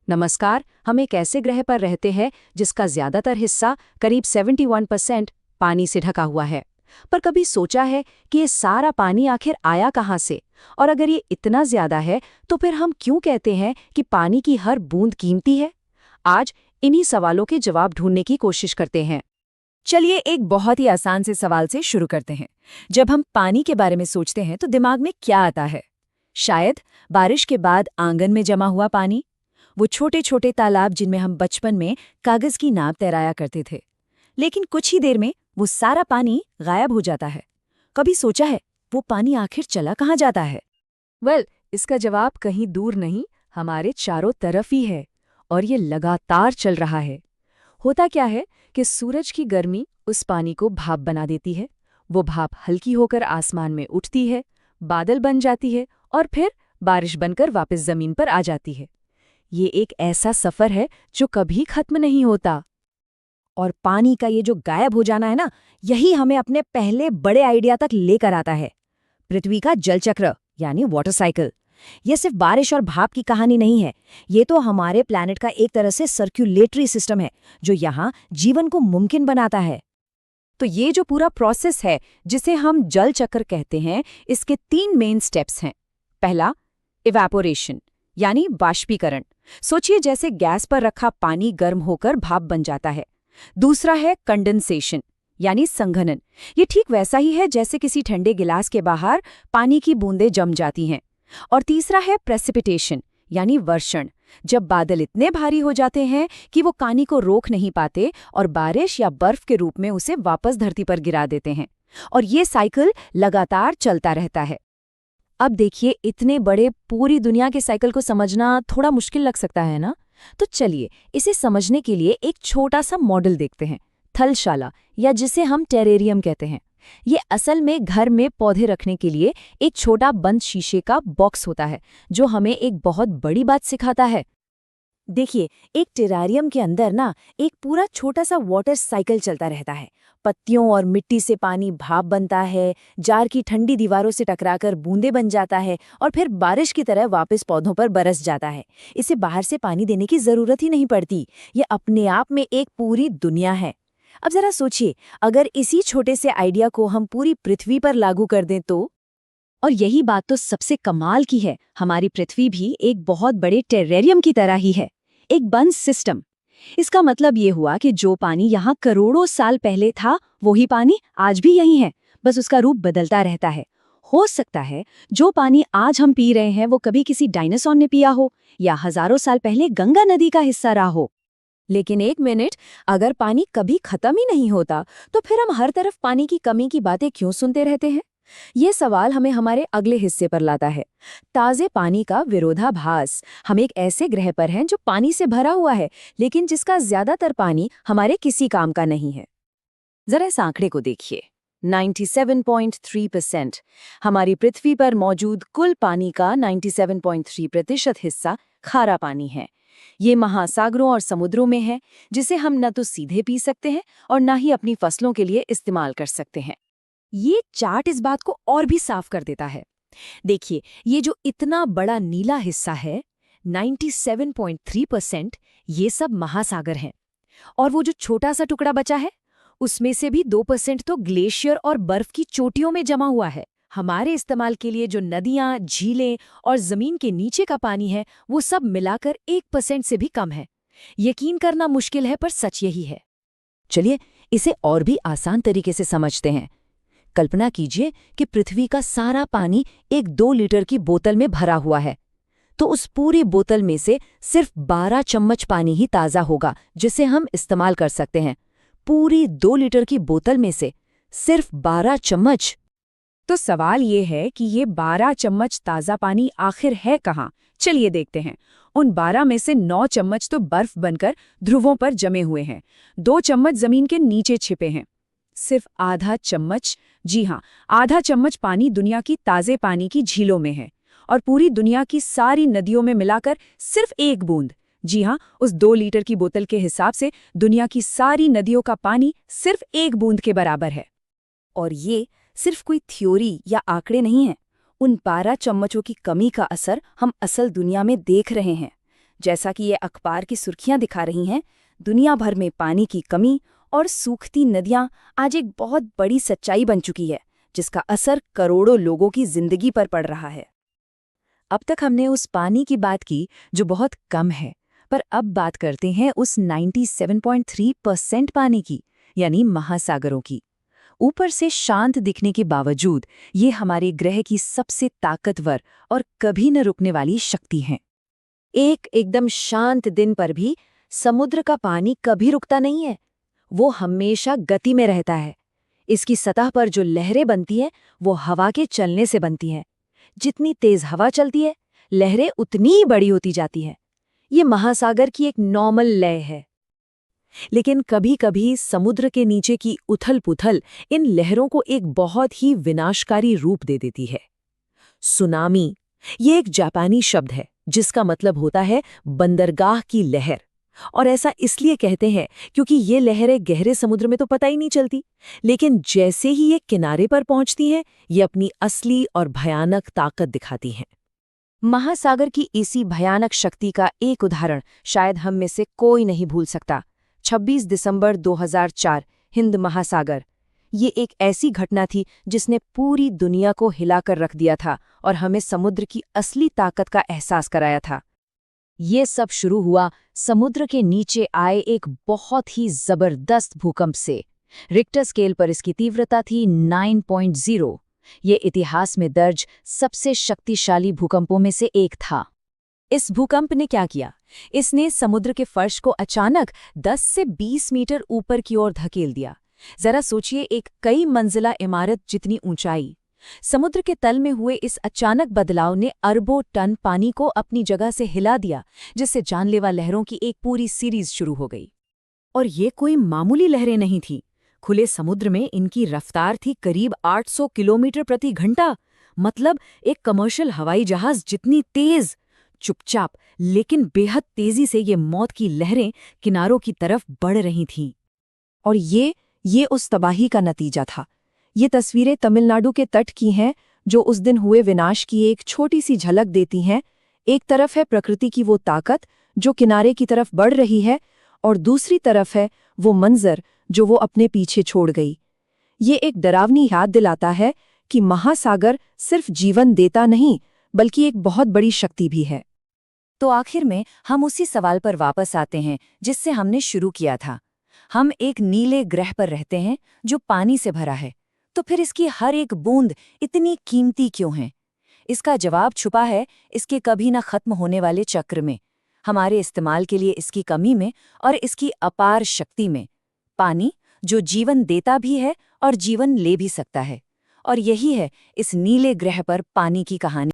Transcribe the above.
नमस्कार। हम एक ऐसे ग्रह पर रहते हैं जिसका ज्यादातर हिस्सा करीब 71% पानी से ढका हुआ है। पर कभी सोचा है कि ये सारा पानी आखिर आया कहाँ से? और अगर ये इतना ज्यादा है तो फिर हम क्यों कहते हैं कि पानी की हर बूंद कीमती है? आज इन्हीं सवालों के जवाब ढूंढने की कोशिश करते हैं। चलिए एक बहुत ही आसान से सवाल से शुरू करते हैं। जब हम पानी के बारे में सोचते हैं तो दिमाग में क्या आता है? शायद बारिश के बाद आंगन में जमा हुआ पानी, वो छोटे छोटे तालाब जिनमें हम बचपन में कागज की नाव तैराया करते थे। लेकिन कुछ ही देर में वो सारा पानी गायब हो जाता है। कभी सोचा है वो पानी आखिर चला कहाँ जाता है? इसका जवाब कहीं दूर नहीं, हमारे चारों तरफ ही है। और ये लगातार चल रहा है। होता क्या है कि सूरज की गर्मी उस पानी को भाप बना देती है। वो भाप हल्की होकर आसमान में उठती है, बादल बन जाती है और फिर बारिश बनकर वापस जमीन पर आ जाती है। ये एक ऐसा सफर है जो कभी खत्म नहीं होता। और पानी का ये जो गायब हो जाना है ना, यही हमें अपने पहले बड़े आइडिया तक लेकर आता है, पृथ्वी का जल चक्र यानी वाटर साइकिल। ये सिर्फ बारिश और भाप की कहानी नहीं है, ये तो हमारे प्लैनेट का एक तरह से सर्कुलेटरी सिस्टम है जो यहाँ जीवन को मुमकिन बनाता है। तो ये जो पूरा प्रोसेस है जिसे हम जल चक्र कहते हैं, इसके 3 मेन स्टेप्स हैं। पहला, इवेपोरेशन यानी वाष्पीकरण। सोचिए जैसे गैस पर रखा पानी गर्म होकर भाप बन जाता है। दूसरा है कंडेंसेशन यानी संघनन। ये ठीक वैसा ही है जैसे किसी ठंडे गिलास के बाहर पानी की बूंदें जम जाती हैं। और तीसरा है प्रेसिपिटेशन यानी वर्षण, जब बादल इतने भारी हो जाते हैं कि वो पानी को रोक नहीं पाते और बारिश या बर्फ के रूप में उसे वापस धरती पर गिरा देते हैं। और ये साइकिल लगातार चलता रहता है। अब देखिए, इतने बड़े पूरी दुनिया के साइकिल को समझना थोड़ा मुश्किल लग सकता है ना? तो चलिए इसे समझने के लिए एक छोटा सा मॉडल देखते हैं, थलशाला या जिसे हम टेरेरियम कहते हैं। ये असल में घर में पौधे रखने के लिए एक छोटा बंद शीशे का बॉक्स होता है जो हमें एक बहुत बड़ी बात सिखाता है। देखिए, एक टेरारियम के अंदर ना एक पूरा छोटा सा वाटर साइकिल चलता रहता है। पत्तियों और मिट्टी से पानी भाप बनता है, जार की ठंडी दीवारों से टकराकर बूंदे बन जाता है और फिर बारिश की तरह वापस पौधों पर बरस जाता है। इसे बाहर से पानी देने की जरूरत ही नहीं पड़ती। ये अपने आप में एक पूरी दुनिया है। अब जरा सोचिए, अगर इसी छोटे से आइडिया को हम पूरी पृथ्वी पर लागू कर दें तो? और यही बात तो सबसे कमाल की है, हमारी पृथ्वी भी एक बहुत बड़े टेरेरियम की तरह ही है, एक बंद सिस्टम। इसका मतलब ये हुआ कि जो पानी यहाँ करोड़ों साल पहले था वही पानी आज भी यही है, बस उसका रूप बदलता रहता है। हो सकता है जो पानी आज हम पी रहे हैं वो कभी किसी डायनासोर ने पिया हो या हजारों साल पहले गंगा नदी का हिस्सा रहा हो। लेकिन एक मिनट, अगर पानी कभी खत्म ही नहीं होता तो फिर हम हर तरफ पानी की कमी की बातें क्यों सुनते रहते हैं? ये सवाल हमें हमारे अगले हिस्से पर लाता है, ताजे पानी का विरोधाभास। हम एक ऐसे ग्रह पर हैं जो पानी से भरा हुआ है, लेकिन जिसका ज्यादातर पानी हमारे किसी काम का नहीं है। जरा इस आंकड़े को देखिए, 97.3%। हमारी पृथ्वी पर मौजूद कुल पानी का 97.3% हिस्सा खारा पानी है। ये महासागरों और समुद्रों में है, जिसे हम न तो सीधे पी सकते हैं और न ही अपनी फसलों के लिए इस्तेमाल कर सकते हैं। ये चार्ट इस बात को और भी साफ कर देता है। देखिए, ये जो इतना बड़ा नीला हिस्सा है, 97.3%, ये सब महासागर हैं। और वो जो छोटा सा टुकड़ा बचा है, उसमें से भी 2% तो ग्लेशियर और बर्फ की चोटियों में जमा हुआ है। हमारे इस्तेमाल के लिए जो नदियां, झीलें और जमीन के नीचे का पानी है, वो सब मिलाकर 1% से भी कम है। यकीन करना मुश्किल है, पर सच यही है। चलिए इसे और भी आसान तरीके से समझते हैं। कल्पना कीजिए कि पृथ्वी का सारा पानी एक 2 लीटर की बोतल में भरा हुआ है। तो उस पूरी बोतल में से सिर्फ 12 चम्मच पानी ही ताज़ा होगा जिसे हम इस्तेमाल कर सकते हैं। पूरी 2 लीटर की बोतल में से सिर्फ 12 चम्मच। तो सवाल ये है कि ये 12 चम्मच ताज़ा पानी आखिर है कहाँ? चलिए देखते हैं। उन 12 में से 9 चम्मच तो बर्फ बनकर ध्रुवों पर जमे हुए हैं। 2 चम्मच जमीन के नीचे छिपे हैं। सिर्फ आधा चम्मच, जी हाँ, आधा चम्मच पानी दुनिया की ताज़े पानी की झीलों में है। और पूरी दुनिया की सारी नदियों में मिलाकर सिर्फ 1 बूंद, जी हाँ, उस 2 लीटर की बोतल के हिसाब से दुनिया की सारी नदियों का पानी सिर्फ 1 बूंद के बराबर है। और ये सिर्फ कोई थ्योरी या आंकड़े नहीं हैं। उन 12 चम्मचों की कमी का असर हम असल दुनिया में देख रहे हैं। जैसा कि ये अखबार की सुर्खियां दिखा रही हैं, दुनिया भर में पानी की कमी और सूखती नदियां आज एक बहुत बड़ी सच्चाई बन चुकी है, जिसका असर करोड़ों लोगों की जिंदगी पर पड़ रहा है। अब तक हमने उस पानी की बात की जो बहुत कम है, पर अब बात करते हैं उस 97.3% पानी की, यानी महासागरों की। ऊपर से शांत दिखने के बावजूद ये हमारे ग्रह की सबसे ताकतवर और कभी न रुकने वाली शक्ति हैं। एक एकदम शांत दिन पर भी समुद्र का पानी कभी रुकता नहीं है। वो हमेशा गति में रहता है। इसकी सतह पर जो लहरें बनती हैं, वो हवा के चलने से बनती हैं। जितनी तेज हवा चलती है, लहरें उतनी ही बड़ी होती जाती हैं। ये महासागर की एक नॉर्मल लय है। लेकिन कभी-कभी समुद्र के नीचे की उथल-पुथल इन लहरों को एक बहुत ही विनाशकारी रूप दे देती है। सुनामी, ये एक जापानी शब्द है जिसका मतलब होता है बंदरगाह की लहर। और ऐसा इसलिए कहते हैं क्योंकि ये लहरें गहरे समुद्र में तो पता ही नहीं चलती, लेकिन जैसे ही ये किनारे पर पहुंचती हैं, ये अपनी असली और भयानक ताकत दिखाती हैं। महासागर की इसी भयानक शक्ति का एक उदाहरण शायद हम में से कोई नहीं भूल सकता। 26 दिसंबर 2004, हिंद महासागर। ये एक ऐसी घटना थी जिसने पूरी दुनिया को हिलाकर रख दिया था और हमें समुद्र की असली ताकत का एहसास कराया था। ये सब शुरू हुआ समुद्र के नीचे आए एक बहुत ही जबरदस्त भूकंप से। रिक्टर स्केल पर इसकी तीव्रता थी 9.0। ये इतिहास में दर्ज सबसे शक्तिशाली भूकंपों में से एक था। इस भूकंप ने क्या किया? इसने समुद्र के फर्श को अचानक 10 से 20 मीटर ऊपर की ओर धकेल दिया। जरा सोचिए, एक कई मंजिला इमारत जितनी ऊंचाई। समुद्र के तल में हुए इस अचानक बदलाव ने अरबों टन पानी को अपनी जगह से हिला दिया, जिससे जानलेवा लहरों की एक पूरी सीरीज शुरू हो गई। और ये कोई मामूली लहरें नहीं थीं। खुले समुद्र में इनकी रफ्तार थी करीब 800 किलोमीटर प्रति घंटा, मतलब एक कमर्शियल हवाई जहाज जितनी तेज। चुपचाप लेकिन बेहद तेजी से ये मौत की लहरें किनारों की तरफ बढ़ रही थीं। और ये उस तबाही का नतीजा था। ये तस्वीरें तमिलनाडु के तट की हैं, जो उस दिन हुए विनाश की एक छोटी सी झलक देती हैं। एक तरफ है प्रकृति की वो ताकत जो किनारे की तरफ बढ़ रही है, और दूसरी तरफ है वो मंजर जो वो अपने पीछे छोड़ गई। ये एक डरावनी याद दिलाता है कि महासागर सिर्फ जीवन देता नहीं, बल्कि एक बहुत बड़ी शक्ति भी है। तो आखिर में हम उसी सवाल पर वापस आते हैं जिससे हमने शुरू किया था। हम एक नीले ग्रह पर रहते हैं जो पानी से भरा है, तो फिर इसकी हर एक बूंद इतनी कीमती क्यों है? इसका जवाब छुपा है इसके कभी न खत्म होने वाले चक्र में, हमारे इस्तेमाल के लिए इसकी कमी में और इसकी अपार शक्ति में। पानी जो जीवन देता भी है और जीवन ले भी सकता है। और यही है इस नीले ग्रह पर पानी की कहानी।